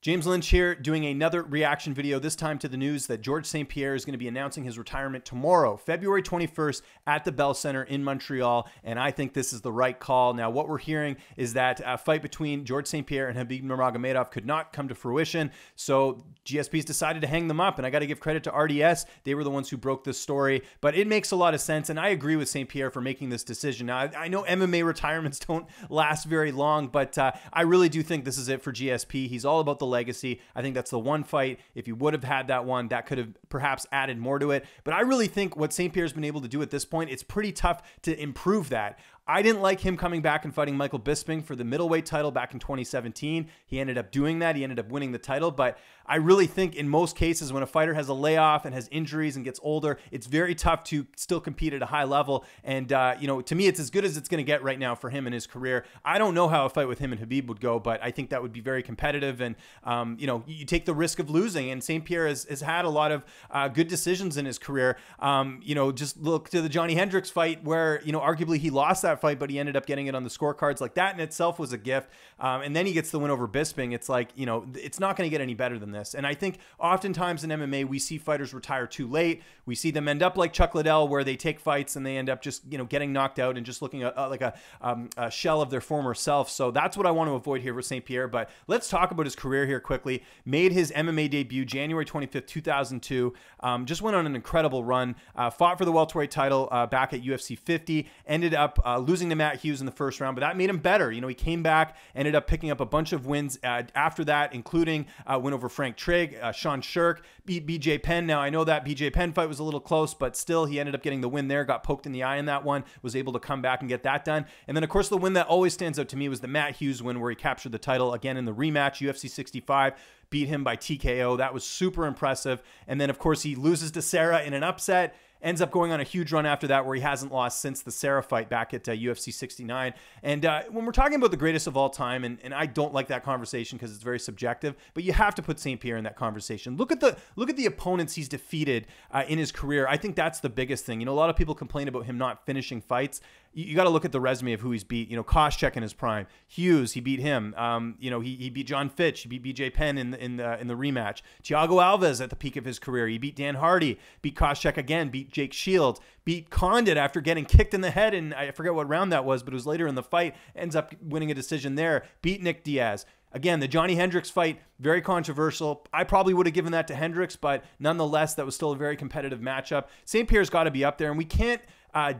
James Lynch here, doing another reaction video, this time to the news that Georges St-Pierre is going to be announcing his retirement tomorrow, February 21st at the Bell Center in Montreal, and I think this is the right call. Now, what we're hearing is that a fight between Georges St-Pierre and Khabib Nurmagomedov could not come to fruition, so GSP's decided to hang them up, and I got to give credit to RDS. They were the ones who broke this story, but it makes a lot of sense, and I agree with St-Pierre for making this decision. Now, I know MMA retirements don't last very long, but I really do think this is it for GSP. He's all about the legacy. I think that's the one fight. If you would have had that one, that could have perhaps added more to it. But I really think what St-Pierre's been able to do at this point, it's pretty tough to improve that. I didn't like him coming back and fighting Michael Bisping for the middleweight title back in 2017. He ended up doing that. He ended up winning the title. But I really think in most cases when a fighter has a layoff and has injuries and gets older, it's very tough to still compete at a high level. And, you know, to me, it's as good as it's going to get right now for him in his career. I don't know how a fight with him and Khabib would go, but I think that would be very competitive. And, you know, you take the risk of losing. And St-Pierre has had a lot of good decisions in his career. You know, just look to the Johnny Hendricks fight where, you know, arguably he lost that fight, but he ended up getting it on the scorecards. Like, that in itself was a gift. And then he gets the win over Bisping. It's like, you know, it's not going to get any better than this. And I think oftentimes in MMA, we see fighters retire too late. We see them end up like Chuck Liddell, where they take fights and they end up just, you know, getting knocked out and just looking like a shell of their former self. So that's what I want to avoid here with St-Pierre. But let's talk about his career here quickly. Made his MMA debut January 25th, 2002. Just went on an incredible run. Fought for the welterweight title back at UFC 50. Ended up losing to Matt Hughes in the first round, but that made him better. You know, he came back, ended up picking up a bunch of wins after that, including a win over Frank Trigg, Sean Shirk, beat BJ Penn. Now, I know that BJ Penn fight was a little close, but still, he ended up getting the win there, got poked in the eye in that one, was able to come back and get that done. And then, of course, the win that always stands out to me was the Matt Hughes win, where he captured the title again in the rematch, UFC 65, beat him by TKO. That was super impressive. And then, of course, he loses to Serra in an upset. Ends up going on a huge run after that where he hasn't lost since the Serra fight back at UFC 69. And when we're talking about the greatest of all time, and I don't like that conversation because it's very subjective, but you have to put St-Pierre in that conversation. Look at the opponents he's defeated in his career. I think that's the biggest thing. You know, a lot of people complain about him not finishing fights. You got to look at the resume of who he's beat. You know, Koscheck in his prime. Hughes, he beat him. You know, he beat John Fitch. He beat BJ Penn in the rematch. Thiago Alves at the peak of his career. He beat Dan Hardy. Beat Koscheck again. Beat Jake Shields. Beat Condit after getting kicked in the head, and I forget what round that was, but it was later in the fight. Ends up winning a decision there. Beat Nick Diaz. Again, the Johnny Hendricks fight, very controversial. I probably would have given that to Hendricks, but nonetheless, that was still a very competitive matchup. St-Pierre's got to be up there, and we can't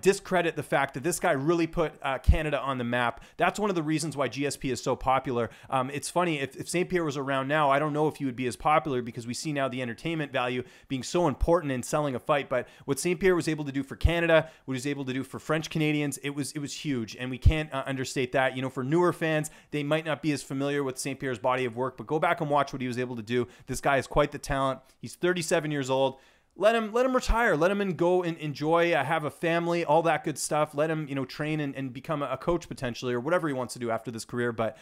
discredit the fact that this guy really put Canada on the map. That's one of the reasons why GSP is so popular. It's funny, if St-Pierre was around now, I don't know if he would be as popular because we see now the entertainment value being so important in selling a fight. But what St-Pierre was able to do for Canada, what he was able to do for French Canadians, it was huge, and we can't understate that. You know, for newer fans, they might not be as familiar with St-Pierre's body of work, but go back and watch what he was able to do. This guy is quite the talent. He's 37 years old. Let him retire. Let him go and enjoy, have a family, all that good stuff. Let him, you know, train and become a coach potentially, or whatever he wants to do after this career. But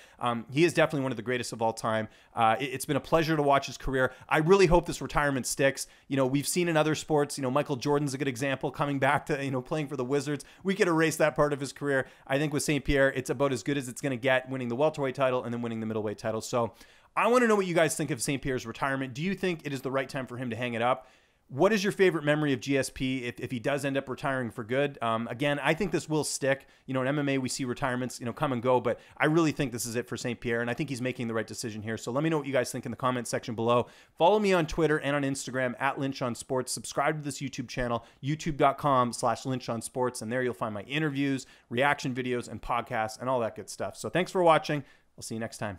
he is definitely one of the greatest of all time. It's been a pleasure to watch his career. I really hope this retirement sticks. You know, we've seen in other sports, you know, Michael Jordan's a good example, coming back to, you know, playing for the Wizards. We could erase that part of his career. I think with St-Pierre, it's about as good as it's going to get, winning the welterweight title and then winning the middleweight title. So I want to know what you guys think of St-Pierre's retirement. Do you think it is the right time for him to hang it up? What is your favorite memory of GSP if he does end up retiring for good? Again, I think this will stick. You know, in MMA, we see retirements, you know, come and go, but I really think this is it for St-Pierre, and I think he's making the right decision here. So let me know what you guys think in the comment section below. Follow me on Twitter and on Instagram at Lynch on Sports. Subscribe to this YouTube channel, youtube.com/Lynch on Sports, and there you'll find my interviews, reaction videos, and podcasts, and all that good stuff. So thanks for watching. I'll see you next time.